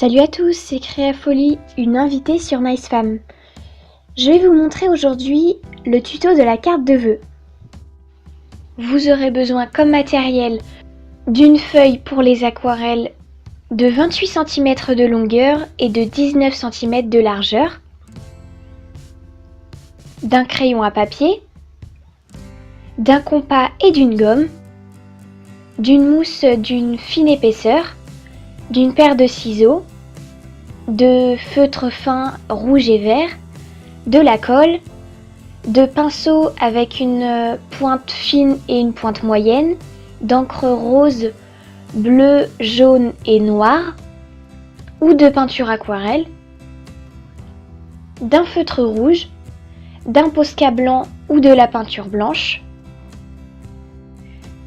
Salut à tous, c'est Créafolie, une invitée sur NiceFam. Je vais vous montrer aujourd'hui le tuto de la carte de vœux. Vous aurez besoin comme matériel d'une feuille pour les aquarelles de 28 cm de longueur et de 19 cm de largeur, d'un crayon à papier, d'un compas et d'une gomme, d'une mousse d'une fine épaisseur, d'une paire de ciseaux, de feutre fin rouge et vert, de la colle, de pinceaux avec une pointe fine et une pointe moyenne, d'encre rose, bleu, jaune et noir, ou de peinture aquarelle, d'un feutre rouge, d'un Posca blanc ou de la peinture blanche,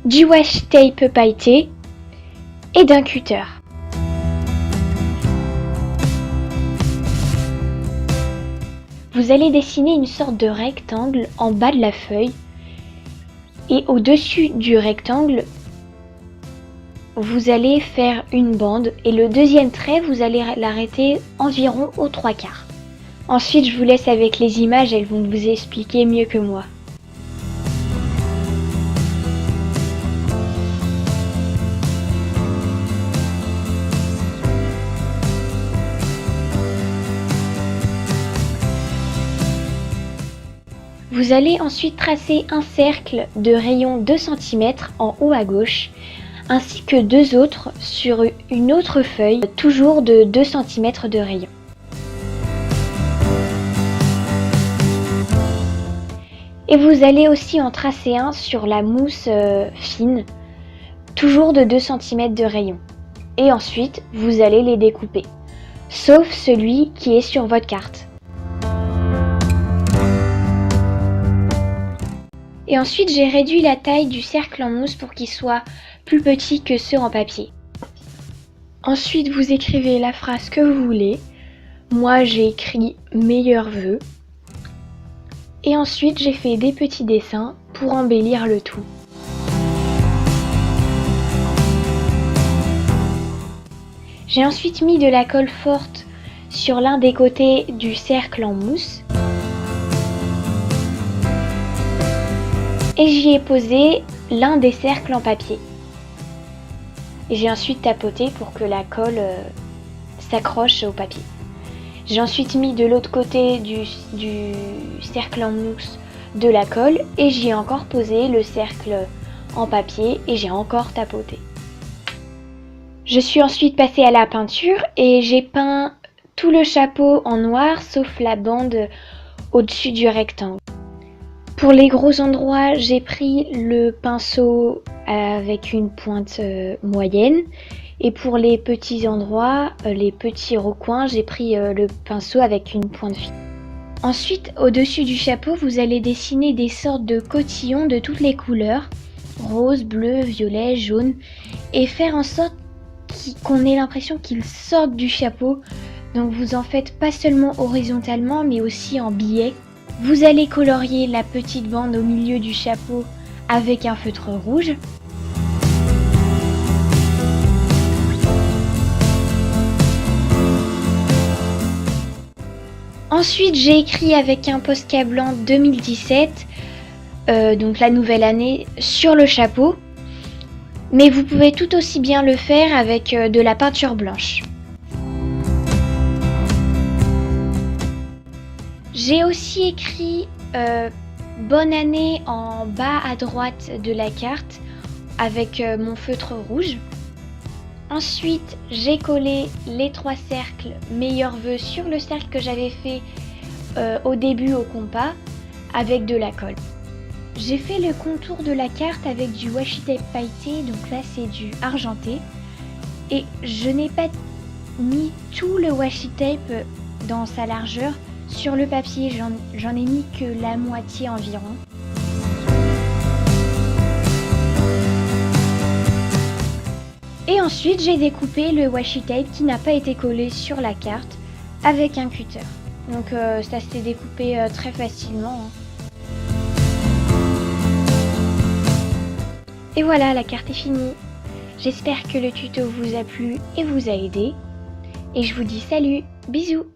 du washi tape pailleté et d'un cutter. Vous allez dessiner une sorte de rectangle en bas de la feuille et au-dessus du rectangle, vous allez faire une bande et le deuxième trait, vous allez l'arrêter environ aux 3/4. Ensuite, je vous laisse avec les images, elles vont vous expliquer mieux que moi. Vous allez ensuite tracer un cercle de rayon 2 cm en haut à gauche, ainsi que deux autres sur une autre feuille, toujours de 2 cm de rayon. Et vous allez aussi en tracer un sur la mousse fine, toujours de 2 cm de rayon. Et ensuite, vous allez les découper, sauf celui qui est sur votre carte. Et ensuite, j'ai réduit la taille du cercle en mousse pour qu'il soit plus petit que ceux en papier. Ensuite, vous écrivez la phrase que vous voulez. Moi, j'ai écrit « meilleurs vœux ». Et ensuite, j'ai fait des petits dessins pour embellir le tout. J'ai ensuite mis de la colle forte sur l'un des côtés du cercle en mousse. Et j'y ai posé l'un des cercles en papier. Et j'ai ensuite tapoté pour que la colle s'accroche au papier. J'ai ensuite mis de l'autre côté du cercle en mousse de la colle et j'y ai encore posé le cercle en papier et j'ai encore tapoté. Je suis ensuite passée à la peinture et j'ai peint tout le chapeau en noir sauf la bande au-dessus du rectangle. Pour les gros endroits, j'ai pris le pinceau avec une pointe moyenne. Et pour les petits endroits, les petits recoins, j'ai pris le pinceau avec une pointe fine. Ensuite, au-dessus du chapeau, vous allez dessiner des sortes de cotillons de toutes les couleurs. Rose, bleu, violet, jaune. Et faire en sorte qu'on ait l'impression qu'ils sortent du chapeau. Donc vous en faites pas seulement horizontalement, mais aussi en biais. Vous allez colorier la petite bande au milieu du chapeau avec un feutre rouge. Ensuite, j'ai écrit avec un Posca blanc 2017, donc la nouvelle année, sur le chapeau. Mais vous pouvez tout aussi bien le faire avec de la peinture blanche. J'ai aussi écrit bonne année en bas à droite de la carte avec mon feutre rouge. Ensuite, j'ai collé les 3 cercles meilleurs vœux sur le cercle que j'avais fait au début au compas avec de la colle. J'ai fait le contour de la carte avec du washi tape pailleté, donc là c'est du argenté. Et je n'ai pas mis tout le washi tape dans sa largeur. Sur le papier, j'en ai mis que la moitié environ. Et ensuite, j'ai découpé le washi tape qui n'a pas été collé sur la carte avec un cutter. Donc ça s'est découpé très facilement. Et voilà, la carte est finie. J'espère que le tuto vous a plu et vous a aidé. et je vous dis salut, bisous.